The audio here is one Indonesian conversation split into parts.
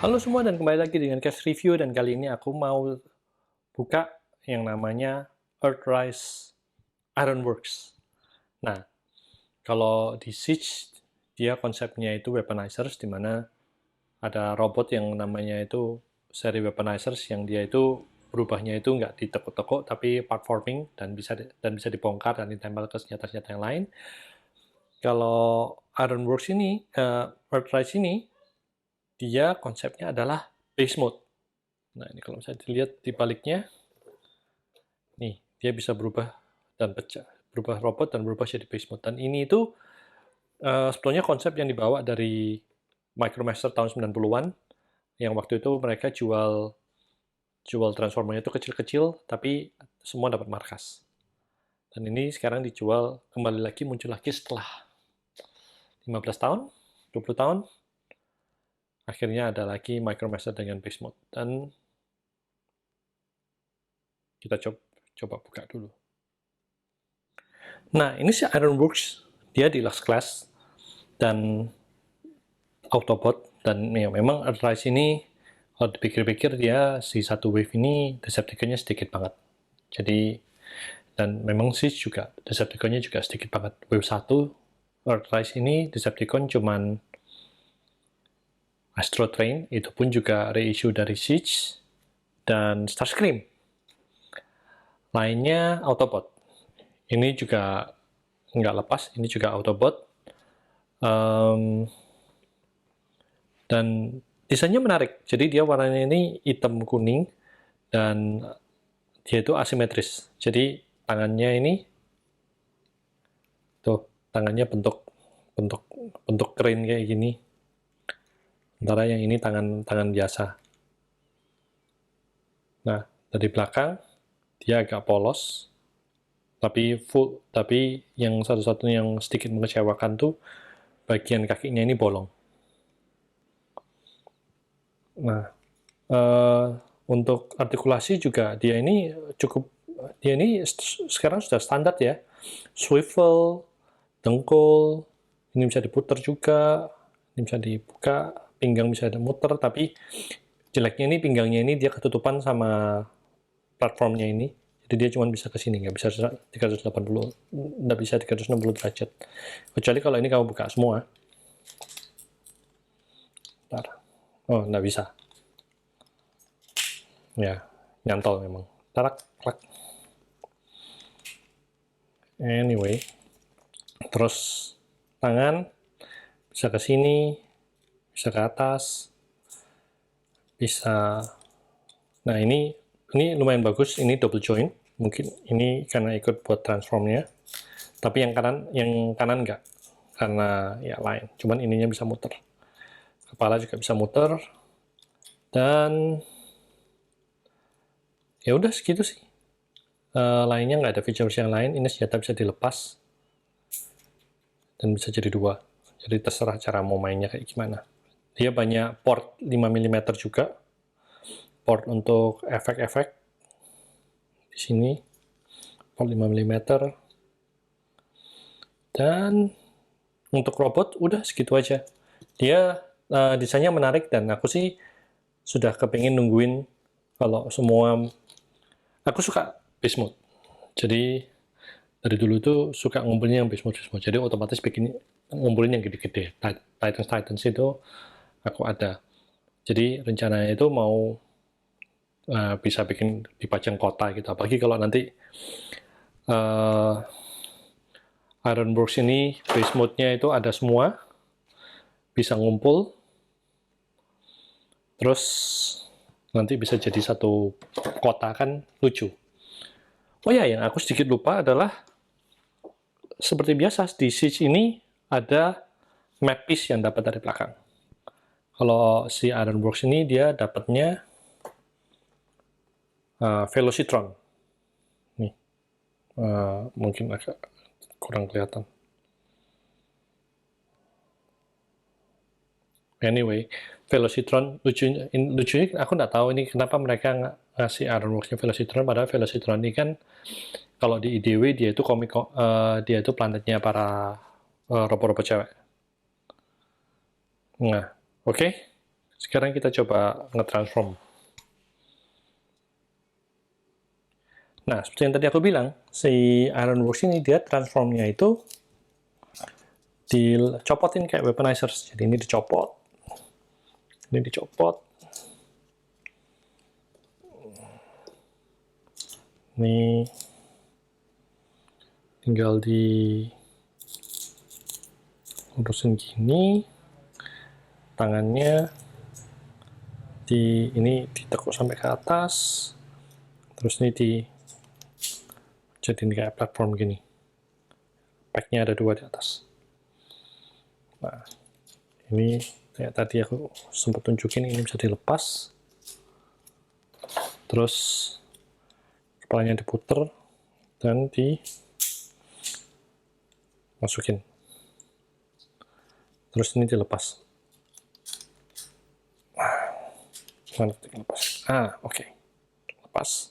Halo semua dan kembali lagi dengan Cash Review, dan kali ini aku mau buka yang namanya Earthrise Ironworks. Nah, kalau di Siege dia konsepnya itu weaponizers, di mana ada robot yang namanya itu seri weaponizers yang dia itu berubahnya itu nggak ditekuk-tekuk tapi part forming dan bisa dibongkar dan ditempel ke senjata-senjata yang lain. Kalau Ironworks ini, Earthrise ini, dia konsepnya adalah base mode. Nah, ini kalau bisa dilihat di baliknya, nih, dia bisa berubah dan pecah, berubah robot dan berubah jadi base mode. Dan ini itu sebetulnya konsep yang dibawa dari Micromaster tahun 90-an, yang waktu itu mereka jual transformernya itu kecil-kecil, tapi semua dapat markas. Dan ini sekarang dijual kembali lagi, muncul lagi setelah 15 tahun, 20 tahun, akhirnya ada lagi Micromaster dengan base mode. Dan kita coba buka dulu. Nah, ini si Ironworks, dia di Last Class dan Autobot, dan ya memang Earthrise ini kalau dipikir-pikir dia si satu wave ini Decepticon-nya sedikit banget. Jadi, dan memang sih juga Decepticon-nya juga sedikit banget. Wave 1 Earthrise ini Decepticon cuman Astro Train, itu pun juga reissue dari Siege dan Starscream. Lainnya Autobot. Ini juga nggak lepas, ini juga Autobot. Dan desainnya menarik. Jadi dia warnanya ini hitam kuning dan dia itu asimetris. Jadi tangannya ini tuh, tangannya bentuk crane kayak gini. Sementara yang ini tangan biasa. Nah, dari belakang dia agak polos, tapi yang satu-satunya yang sedikit mengecewakan tuh bagian kakinya ini bolong. Nah, untuk artikulasi juga dia ini sekarang sudah standar ya. Swivel, dengkul, ini bisa diputar juga, ini bisa dibuka, pinggang bisa muter, tapi jeleknya ini pinggangnya ini dia ketutupan sama platformnya ini. Jadi dia cuma bisa ke sini, nggak bisa 380, nggak bisa 360 derajat. Kecuali kalau ini kamu buka semua. Bentar. Oh, nggak bisa. Ya, nyantol memang. Tarak, klak. Anyway, terus tangan bisa ke sini, bisa ke atas, bisa. Nah, ini lumayan bagus. Ini double joint. Mungkin ini karena ikut buat transformnya. Tapi yang kanan nggak, karena ya lain. Cuman ininya bisa muter. Kepala juga bisa muter. Dan ya udah segitu sih. Lainnya nggak ada features yang lain. Ini senjata bisa dilepas dan bisa jadi dua. Jadi terserah cara mau mainnya kayak gimana. Dia banyak port 5 mm juga. Port untuk efek-efek di sini. Port 5 mm. Dan untuk robot udah segitu aja. Dia desainnya menarik, dan aku sih sudah kepingin nungguin kalau semua. Aku suka base mode. Jadi dari dulu tuh suka ngumpulin yang base mode. Jadi otomatis bikin ngumpulin yang gede-gede. Titans itu aku ada. Jadi rencananya itu mau bisa bikin dipajang kota gitu. Apalagi kalau nanti Ironworks ini base mode-nya itu ada semua, bisa ngumpul, terus nanti bisa jadi satu kota, kan lucu. Oh ya, yang aku sedikit lupa adalah seperti biasa di Siege ini ada map piece yang dapat dari belakang. Kalau si Ironworks ini dia dapatnya Velocitron. Nih, mungkin agak kurang kelihatan. Anyway, Velocitron lucunya aku nggak tahu ini kenapa mereka ngasih Ironworks-nya Velocitron, padahal Velocitron ini kan kalau di IDW dia itu dia itu planetnya para robot-robot cewek. Nah, oke. Sekarang kita coba nge-transform. Nah, seperti yang tadi aku bilang, si Ironworks ini dia transformnya itu dicopotin kayak weaponizers. Jadi ini dicopot, ini dicopot, ini tinggal urusin gini, tangannya ini ditekuk sampai ke atas, terus ini jadiin kayak platform gini. Packnya ada 2 di atas. Nah, ini kayak tadi aku sempat tunjukin, ini bisa dilepas, terus kepalanya diputer dan dimasukin, terus ini dilepas. Mana dilepas? Oke. Lepas.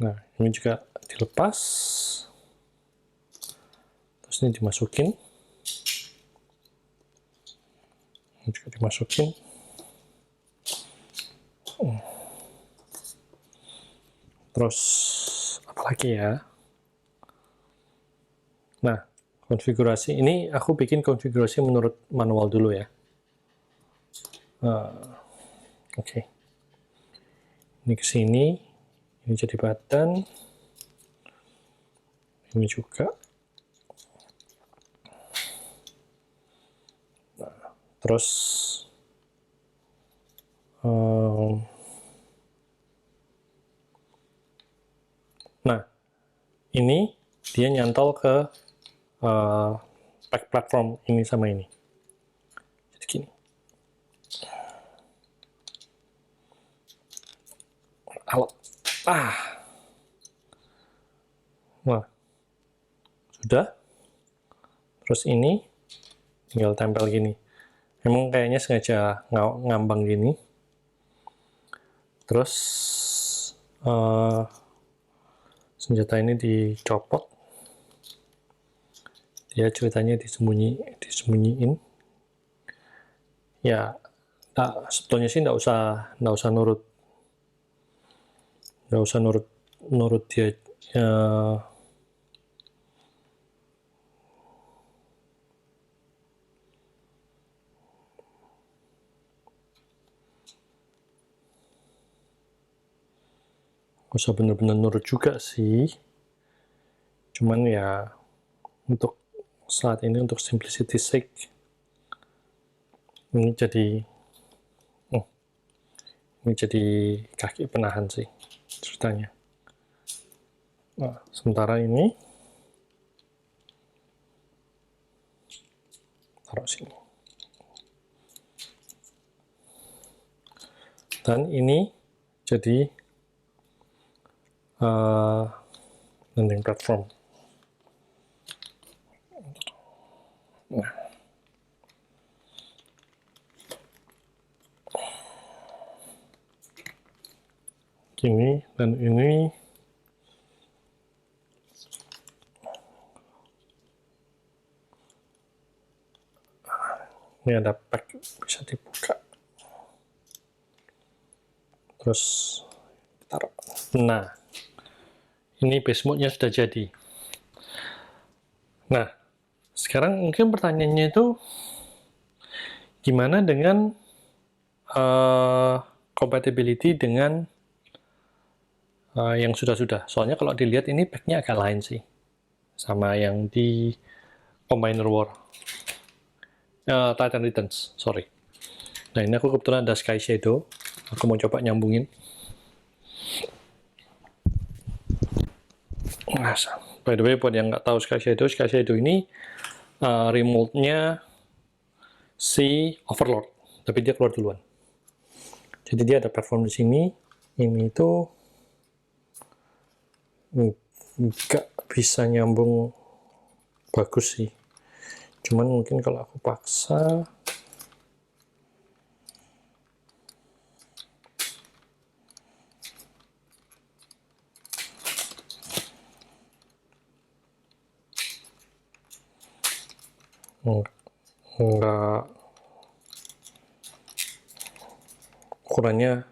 Nah, ini juga dilepas, terus ini dimasukin, ini juga dimasukin. Terus apa lagi ya? Nah, konfigurasi ini aku bikin konfigurasi menurut manual dulu ya. Oke. Ini ke sini, ini jadi badan, ini juga. Nah, terus nah, ini dia nyantol ke pack platform ini sama ini. Jadi gini. Alat. Nah, sudah. Terus ini tinggal tempel gini. Emang kayaknya sengaja ngambang gini. Terus senjata ini dicopot. Dia ceritanya disembunyiin. Ya, sebetulnya sih nggak usah nurut dia. Usah bener-bener nurut juga sih. Cuman ya untuk saat ini, untuk simplicity sake, ini jadi kaki penahan sih ceritanya. Nah, sementara ini taruh sini. Dan ini jadi landing platform. Nah, gini dan ini ada pack, bisa dibuka. Terus taruh. Nah, ini base mode-nya sudah jadi. Nah, sekarang mungkin pertanyaannya itu gimana dengan compatibility dengan yang sudah-sudah. Soalnya kalau dilihat ini pack-nya agak lain sih sama yang di Combiner War. Titan Returns, sorry. Nah, ini aku kebetulan ada Sky Shadow. Aku mau coba nyambungin. Nah, by the way, buat yang nggak tahu Sky Shadow ini remote-nya si Overlord, tapi dia keluar duluan. Jadi dia ada platform di sini. Ini itu nggak bisa nyambung bagus sih. Cuman mungkin kalau aku paksa, nggak ukurannya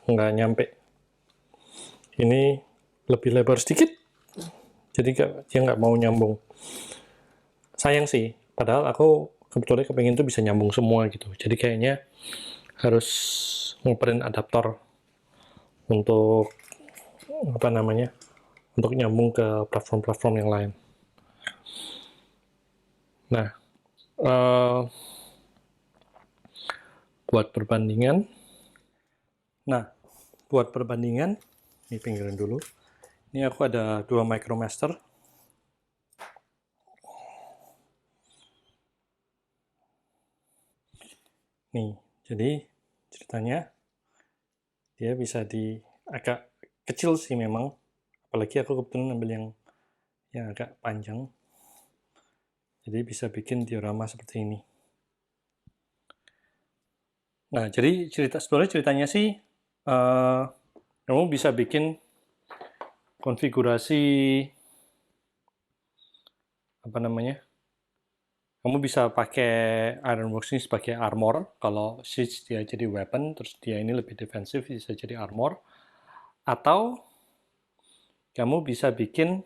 nggak nyampe. Ini lebih lebar sedikit, jadi dia nggak mau nyambung. Sayang sih, padahal aku kebetulan kepengen tuh bisa nyambung semua gitu. Jadi kayaknya harus nguperin adaptor untuk apa namanya, untuk nyambung ke platform-platform yang lain. Nah, buat perbandingan, ini pinggiran dulu. Ini aku ada 2 Micromaster. Nih, jadi ceritanya dia bisa agak kecil sih memang. Apalagi aku kebetulan ambil yang agak panjang. Jadi bisa bikin diorama seperti ini. Nah, jadi sebenarnya ceritanya sih kamu bisa bikin konfigurasi apa namanya? Kamu bisa pakai Ironworks ini sebagai armor. Kalau Siege dia jadi weapon, terus dia ini lebih defensif, bisa jadi armor. Atau kamu bisa bikin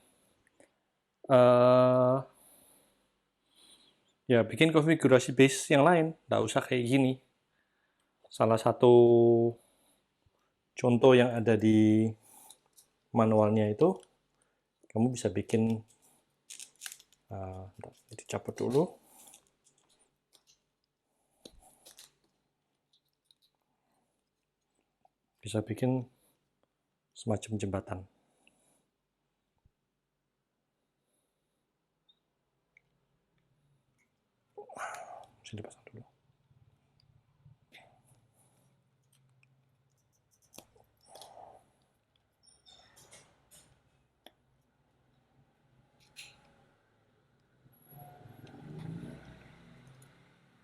bikin konfigurasi base yang lain. Nggak usah kayak gini. Salah satu contoh yang ada di manualnya itu, kamu bisa bikin, dicabut dulu. Bisa bikin semacam jembatan. Bisa dipasang dulu.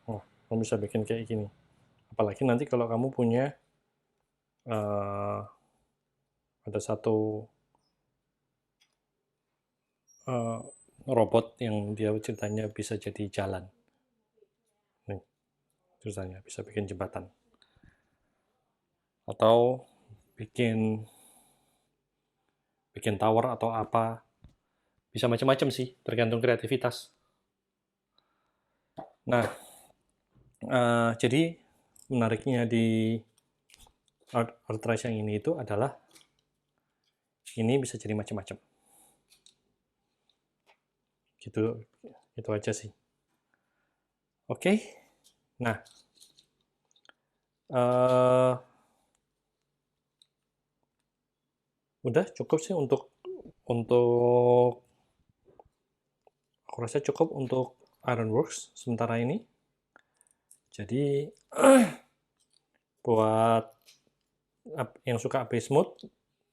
Oh, kamu bisa bikin kayak gini. Apalagi nanti kalau kamu punya ada satu robot yang dia ceritanya bisa jadi jalan. Nih, ceritanya bisa bikin jembatan. Atau bikin tower atau apa. Bisa macam-macam sih, tergantung kreativitas. Nah, jadi menariknya di ArtRise yang ini itu adalah ini bisa jadi macam-macam. Gitu, itu aja sih. Oke. Nah, udah cukup sih untuk aku rasa cukup untuk Ironworks sementara ini. Jadi buat yang suka base mode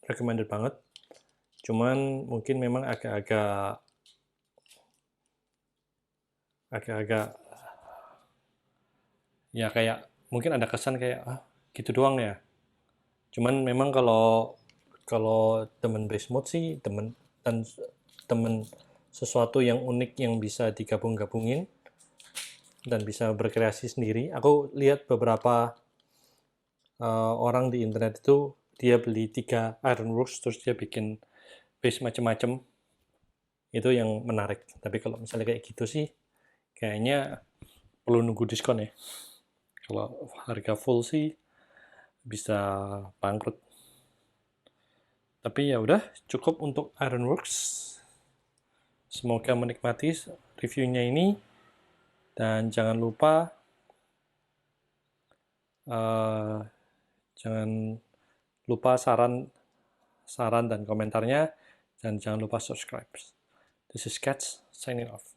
recommended banget. Cuman mungkin memang agak-agak ya kayak mungkin ada kesan kayak gitu doang ya. Cuman memang kalau temen base mode sih temen sesuatu yang unik yang bisa digabung-gabungin dan bisa berkreasi sendiri. Aku lihat beberapa orang di internet itu dia beli 3 Ironworks terus dia bikin base macam-macam. Itu yang menarik. Tapi kalau misalnya kayak gitu sih kayaknya perlu nunggu diskon ya. Kalau harga full sih bisa bangkrut. Tapi ya udah cukup untuk Ironworks. Semoga menikmati reviewnya ini dan jangan lupa saran dan komentarnya dan jangan lupa subscribe. This is Cats signing off.